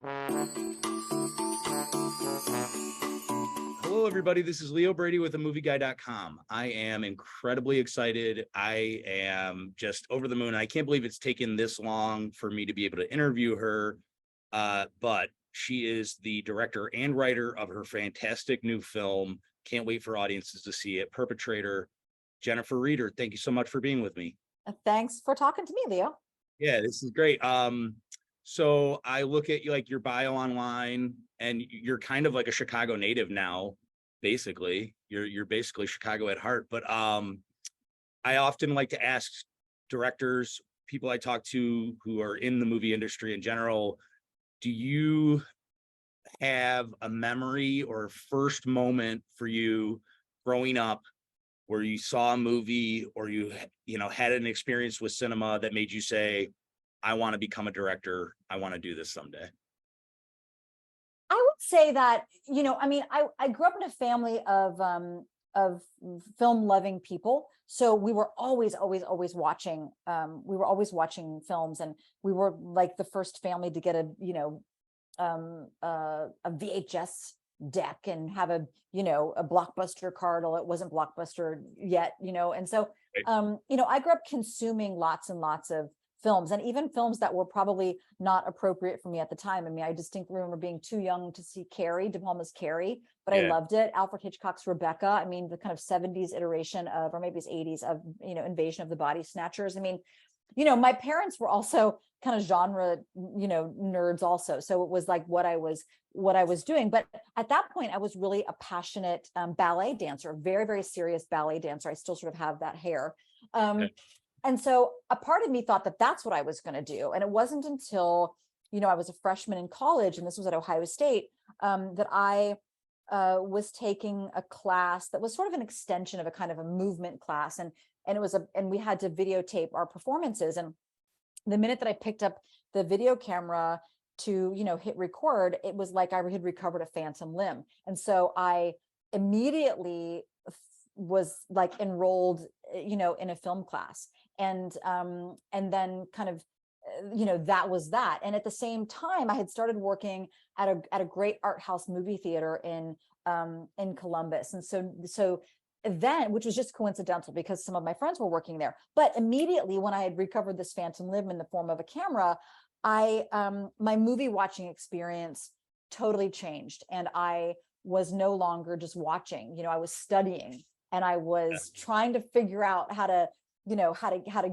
Hello, everybody. This is Leo Brady with AMovieGuy.com. I am incredibly excited. I am just over the moon. I can't believe it's taken this long for me to be able to interview her. But she is the director and writer of her fantastic new film. Can't wait for audiences to see it. Perpetrator. Jennifer Reeder, thank you so much for being with me. Thanks for talking to me, Leo. Yeah, this is great. So I look at like your bio online, and you're kind of like a Chicago native now, basically. You're basically Chicago at heart. But I often like to ask directors, people I talk to who are in the movie industry in general, do you have a memory or first moment for you growing up where you saw a movie or you had an experience with cinema that made you say, I want to become a director, I want to do this someday? I would say that, I grew up in a family of film loving people. So we were always watching. We were always watching films, and we were like the first family to get a VHS deck and have a Blockbuster card, although it wasn't Blockbuster yet, and so I grew up consuming lots and lots of films, and even films that were probably not appropriate for me at the time. I mean, I distinctly remember being too young to see Carrie, De Palma's Carrie, but I loved it. Alfred Hitchcock's Rebecca. I mean, the kind of 70s iteration of, or maybe it's 80s of, Invasion of the Body Snatchers. I mean, my parents were also kind of genre, nerds also. So it was like what I was doing. But at that point, I was really a passionate ballet dancer, very, very serious ballet dancer. I still sort of have that hair. And so a part of me thought that that's what I was going to do. And it wasn't until, I was a freshman in college, and this was at Ohio State, that I was taking a class that was sort of an extension of a kind of a movement class. And it was and we had to videotape our performances. And the minute that I picked up the video camera to, hit record, it was like I had recovered a phantom limb. And so I immediately was like enrolled, in a film class. And then kind of, that was that. And at the same time, I had started working at a great art house movie theater in Columbus. And so then, which was just coincidental because some of my friends were working there. But immediately when I had recovered this phantom limb in the form of a camera, my movie watching experience totally changed. And I was no longer just watching, I was studying, and I was trying to figure out how to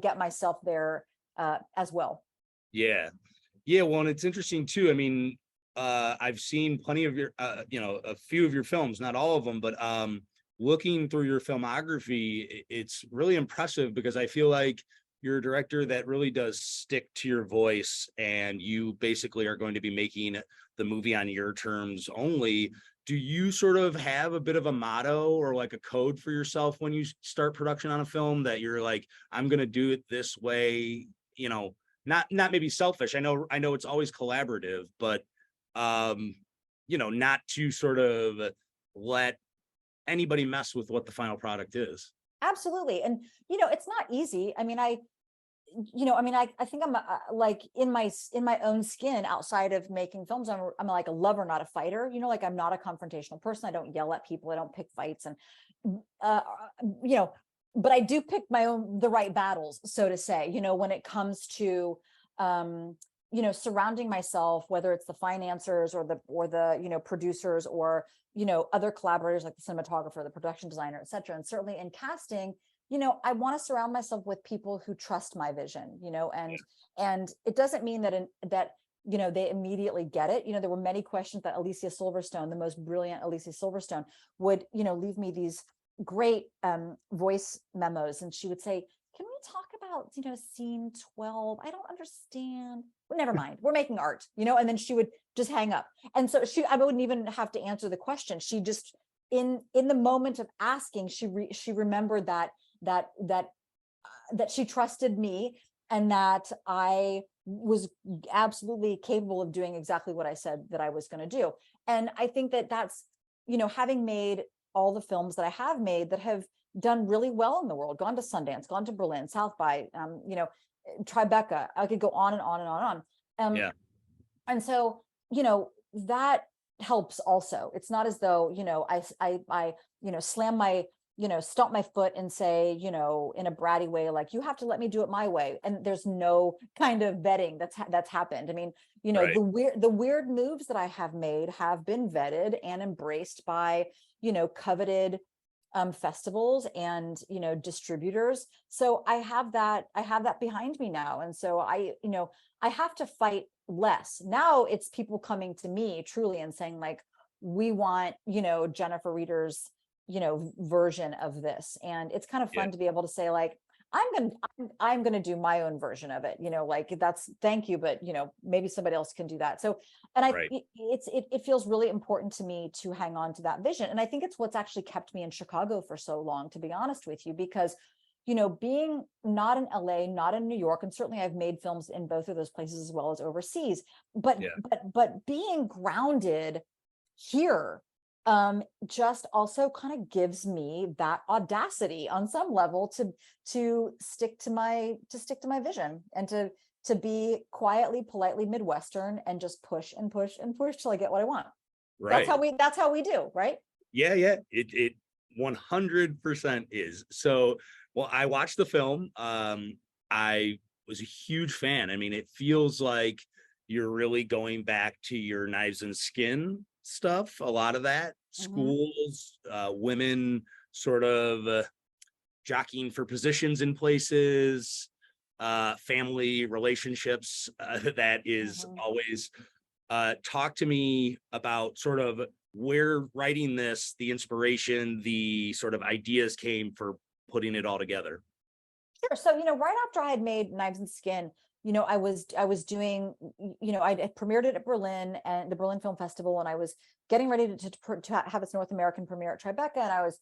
get myself there as well. Yeah. Well, and it's interesting too. I mean, I've seen plenty of your, a few of your films, not all of them, but looking through your filmography, it's really impressive because I feel like you're a director that really does stick to your voice, and you basically are going to be making the movie on your terms only. Do you sort of have a bit of a motto or like a code for yourself when you start production on a film that you're like, I'm going to do it this way, not maybe selfish. I know it's always collaborative, but, not to sort of let anybody mess with what the final product is. Absolutely. And, it's not easy. I mean, I think I'm like in my own skin outside of making films. I'm like a lover, not a fighter, like I'm not a confrontational person. I don't yell at people. I don't pick fights. And, but I do pick the right battles, so to say, when it comes to, surrounding myself, whether it's the financiers or the producers or, other collaborators like the cinematographer, the production designer, et cetera. And certainly in casting, I want to surround myself with people who trust my vision, and it doesn't mean that they immediately get it. There were many questions that Alicia Silverstone, the most brilliant Alicia Silverstone, would, leave me these great voice memos. And she would say, can we talk about, scene 12? I don't understand. Well, never mind. We're making art, and then she would just hang up. And so I wouldn't even have to answer the question. She just, in the moment of asking, she remembered that she trusted me, and that I was absolutely capable of doing exactly what I said that I was going to do. And I think that that's, having made all the films that I have made that have done really well in the world, gone to Sundance, gone to Berlin, South by, Tribeca, I could go on and on and on and on. And so, that helps also. It's not as though, I slam my, stomp my foot and say, in a bratty way, like, you have to let me do it my way. And there's no kind of vetting that's happened. I mean, Right. the weird moves that I have made have been vetted and embraced by, coveted festivals and, distributors. So I have that behind me now. And so I have to fight less. Now it's people coming to me truly and saying, like, we want, Jennifer Reeder's, version of this. And it's kind of Yeah. fun to be able to say, like, I'm gonna do my own version of it, like, that's, thank you, but maybe somebody else can do that. So, and Right. it feels really important to me to hang on to that vision. And I think it's what's actually kept me in Chicago for so long, to be honest with you, because being not in LA, not in New York, and certainly I've made films in both of those places as well as overseas, but Yeah. being grounded here just also kind of gives me that audacity on some level to stick to my vision, and to be quietly, politely Midwestern, and just push and push and push till I get what I want. Right. That's how we do, right? Yeah, yeah. It 100% is. So, well, I watched the film. I was a huge fan. I mean, it feels like you're really going back to your Knives and Skin stuff. A lot of that Mhm. schools, women sort of jockeying for positions in places, family relationships. That is Mhm. always talk to me about sort of where writing this, the inspiration, the sort of ideas came for putting it all together. Sure. So, right after I had made Knives and Skin, I was doing, I premiered it at Berlin and the Berlin Film Festival, and I was getting ready to have its North American premiere at Tribeca. And I was,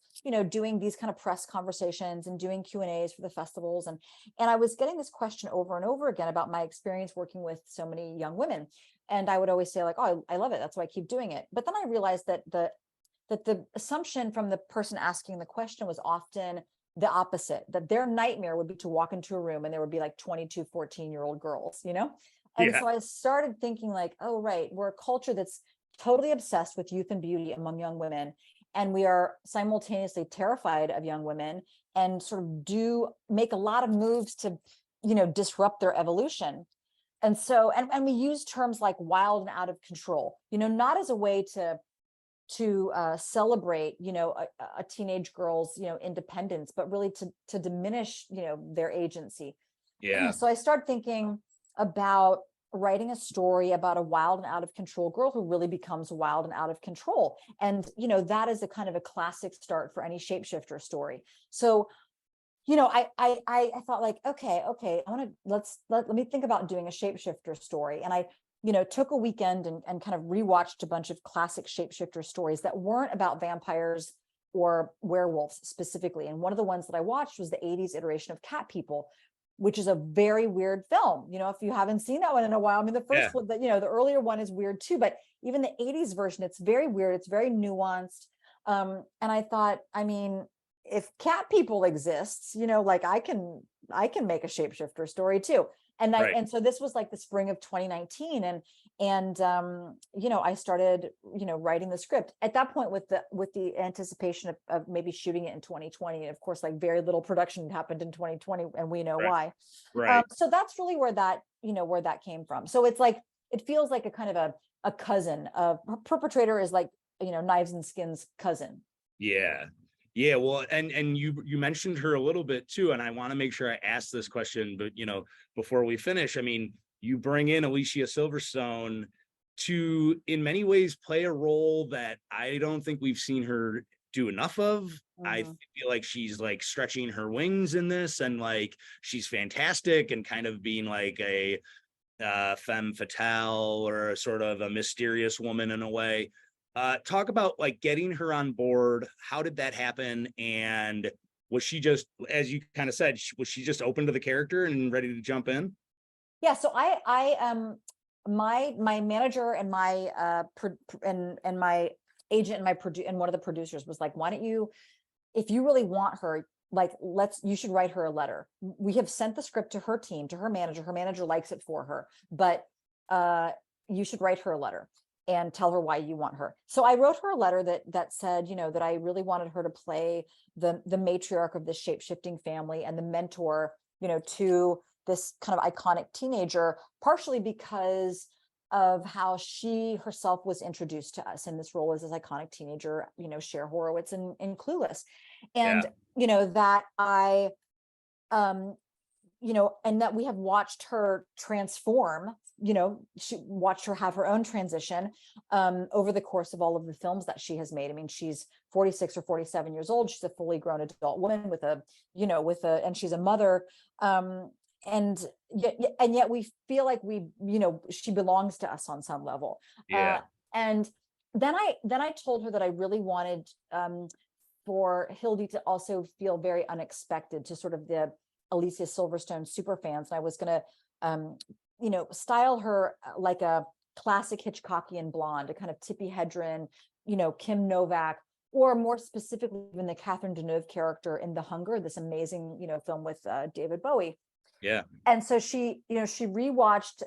doing these kind of press conversations and doing Q&As for the festivals. And I was getting this question over and over again about my experience working with so many young women. And I would always say, like, oh, I love it. That's why I keep doing it. But then I realized that the assumption from the person asking the question was often the opposite, that their nightmare would be to walk into a room and there would be like 22 14-year-old girls. And Yeah. so I started thinking, like, oh, right, we're a culture that's totally obsessed with youth and beauty among young women, and we are simultaneously terrified of young women, and sort of do make a lot of moves to disrupt their evolution. And so, and we use terms like wild and out of control, not as a way to celebrate, a teenage girl's, independence, but really to diminish, their agency. Yeah. So I started thinking about writing a story about a wild and out of control girl who really becomes wild and out of control. And, that is a kind of a classic start for any shapeshifter story. So, I thought, like, okay, I want to, let me think about doing a shapeshifter story. And I, took a weekend and kind of rewatched a bunch of classic shapeshifter stories that weren't about vampires or werewolves specifically. And one of the ones that I watched was the 80s iteration of Cat People, which is a very weird film. If you haven't seen that one in a while, I mean, the Yeah. first one, the earlier one is weird too, but even the 80s version, it's very weird. It's very nuanced. And I thought, I mean, if Cat People exists, like, I can make a shapeshifter story too. Right. And so this was like the spring of 2019, and I started, writing the script at that point with the anticipation of maybe shooting it in 2020. And of course, like, very little production happened in 2020, and we know Right. why. Right. So that's really where that came from. So it's like, it feels like a kind of a cousin of Perpetrator is like, Knives and Skin's cousin. Yeah. Yeah. Well, and you mentioned her a little bit too, and I want to make sure I ask this question, but before we finish, I mean, you bring in Alicia Silverstone to, in many ways, play a role that I don't think we've seen her do enough of. I Mhm. feel like she's like stretching her wings in this, and like she's fantastic, and kind of being like a femme fatale, or a sort of a mysterious woman in a way. Talk about like getting her on board. How did that happen? And was she just, as you kind of said, was she just open to the character and ready to jump in? Yeah, so my manager and my and my agent and and one of the producers was like, why don't you, if you really want her, like, you should write her a letter. We have sent the script to her team, to her manager. Her manager likes it for her, but you should write her a letter and tell her why you want her. So I wrote her a letter that said, that I really wanted her to play the matriarch of this shape-shifting family and the mentor, to this kind of iconic teenager, partially because of how she herself was introduced to us in this role as this iconic teenager, Cher Horowitz in Clueless. And, that I, and that we have watched her transform, she watched her have her own transition over the course of all of the films that she has made. I mean, she's 46 or 47 years old. She's a fully grown adult woman and she's a mother. And yet we feel like she belongs to us on some level. Yeah. And then I told her that I really wanted for Hildie to also feel very unexpected to sort of the Alicia Silverstone super fans. And I was going to, style her like a classic Hitchcockian blonde, a kind of Tippi Hedren, Kim Novak, or more specifically, even the Catherine Deneuve character in The Hunger, this amazing, film with David Bowie. Yeah. And so she rewatched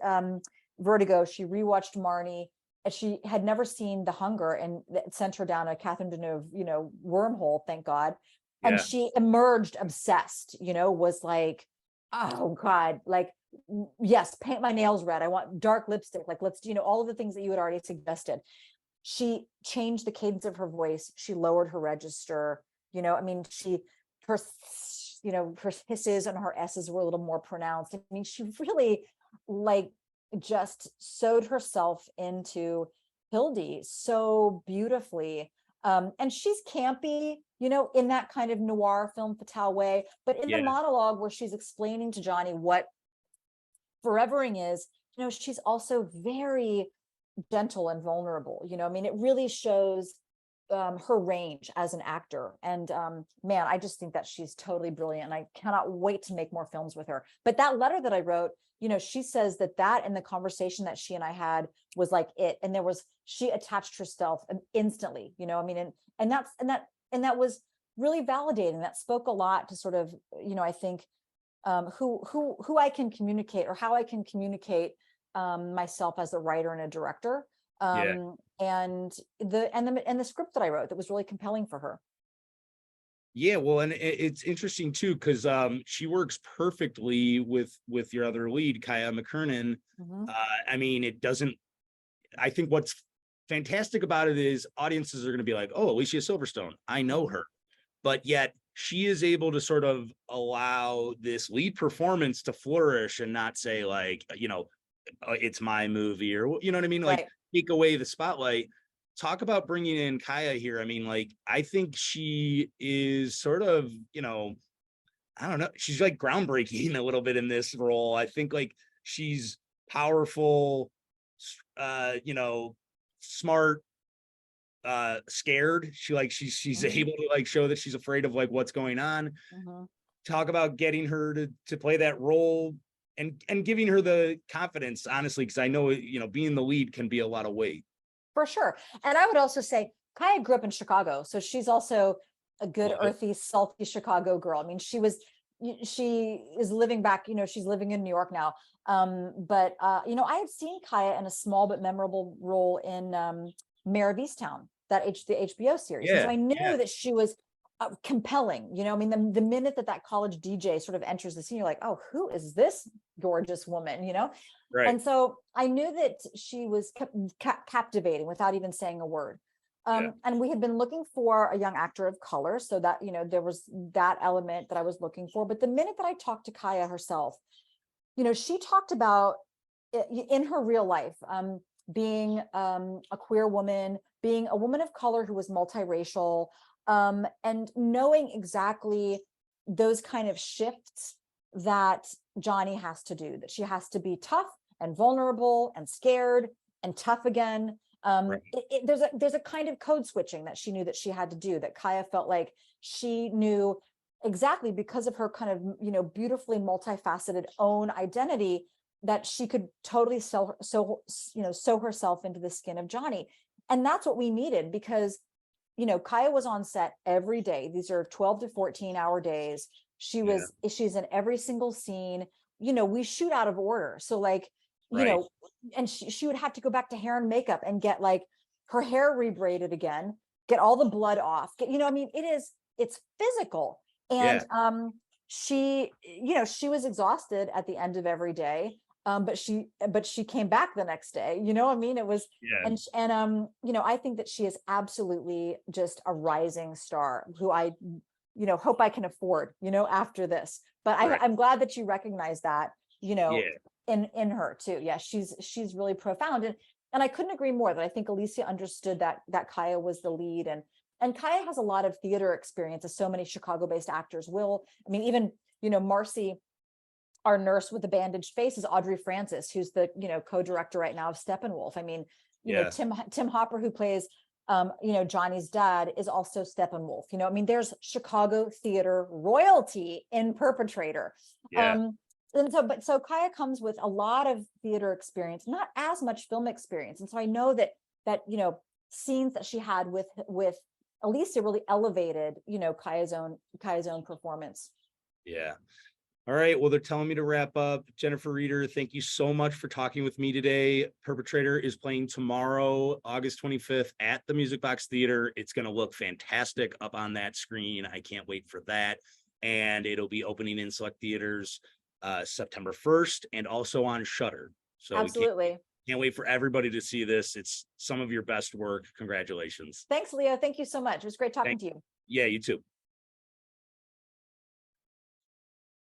Vertigo, she rewatched Marnie, and she had never seen The Hunger, and it sent her down a Catherine Deneuve, wormhole, thank God. And she emerged obsessed, was like, oh God, like, yes, paint my nails red. I want dark lipstick. Like, let's, all of the things that you had already suggested. She changed the cadence of her voice. She lowered her register. I mean, her hisses and her S's were a little more pronounced. I mean, she really like just sewed herself into Hildie so beautifully. And she's campy, in that kind of noir film fatale way, but in the monologue where she's explaining to Johnny what forevering is, she's also very gentle and vulnerable. I mean, it really shows her range as an actor. And man, I just think that she's totally brilliant. And I cannot wait to make more films with her. But that letter that I wrote, she says that and the conversation that she and I had was like it. And she attached herself instantly, I mean, and that was really validating. That spoke a lot to sort of, I think who I can communicate, or how I can communicate myself as a writer and a director. And the script that I wrote that was really compelling for her. Yeah, well, and it's interesting too, because she works perfectly with your other lead, Kaya McKernan. I mean, I think what's fantastic about it is audiences are going to be like, oh, Alicia Silverstone, I know her. But yet she is able to sort of allow this lead performance to flourish and not say like, it's my movie, or, you know what I mean? Like, take away the spotlight. Talk about bringing in Kaya here. I mean, like, I think she is sort of, I don't know, she's like groundbreaking a little bit in this role. I think like she's powerful, smart, scared. She's able to like show that she's afraid of like what's going on. Talk about getting her to play that role and giving her the confidence, honestly, because I know, being the lead can be a lot of weight. For sure. And I would also say Kaya grew up in Chicago, so she's also a good, earthy, salty Chicago girl. I mean, she is living back, she's living in New York now. But I had seen Kaya in a small but memorable role in Mayor of Easttown, the HBO series. And so I knew that she was compelling. I mean, the minute that college DJ sort of enters the scene, you're like, oh, who is this gorgeous woman? Right. And so I knew that she was captivating without even saying a word. And we had been looking for a young actor of color, so that, there was that element that I was looking for. But the minute that I talked to Kaya herself, she talked about in her real life, being a queer woman, being a woman of color who was multiracial, and knowing exactly those kind of shifts that Johnny has to do, that she has to be tough and vulnerable and scared and tough again. There's a kind of code switching that she knew that she had to do, that Kaya felt like she knew exactly, because of her kind of, beautifully multifaceted own identity, that she could totally sew herself into the skin of Johnny. And that's what we needed, because Kaya was on set every day. These are 12 to 14 hour days. She's in every single scene. We shoot out of order. So like, you Right. know, and she would have to go back to hair and makeup and get like her hair rebraided again, get all the blood off, get, I mean, it's physical. Yeah. And she, she was exhausted at the end of every day. But she came back the next day, I mean, it was, Yeah. and I think that she is absolutely just a rising star who I, hope I can afford, after this. But Right. I'm glad that you recognize that, Yeah. in her too. Yeah, she's really profound. And I couldn't agree more that I think Alicia understood that Kaya was the lead, and Kaya has a lot of theater experience, as so many Chicago-based actors will. I mean, even, Marcy, our nurse with the bandaged face, is Audrey Francis, who's the, co-director right now of Steppenwolf. I mean, Yeah. Tim Hopper, who plays Johnny's dad, is also Steppenwolf. I mean, there's Chicago theater royalty in Perpetrator. Yeah. And so Kaya comes with a lot of theater experience, not as much film experience. And so I know that scenes that she had with Alicia really elevated, Kaya's own performance. Yeah. All right. Well, they're telling me to wrap up. Jennifer Reeder, thank you so much for talking with me today. Perpetrator is playing tomorrow, August 25th at the Music Box Theater. It's going to look fantastic up on that screen. I can't wait for that. And it'll be opening in select theaters September 1st and also on Shudder. So Absolutely. can't wait for everybody to see this. It's some of your best work. Congratulations. Thanks, Leo. Thank you so much. It was great talking to you. Yeah, you too.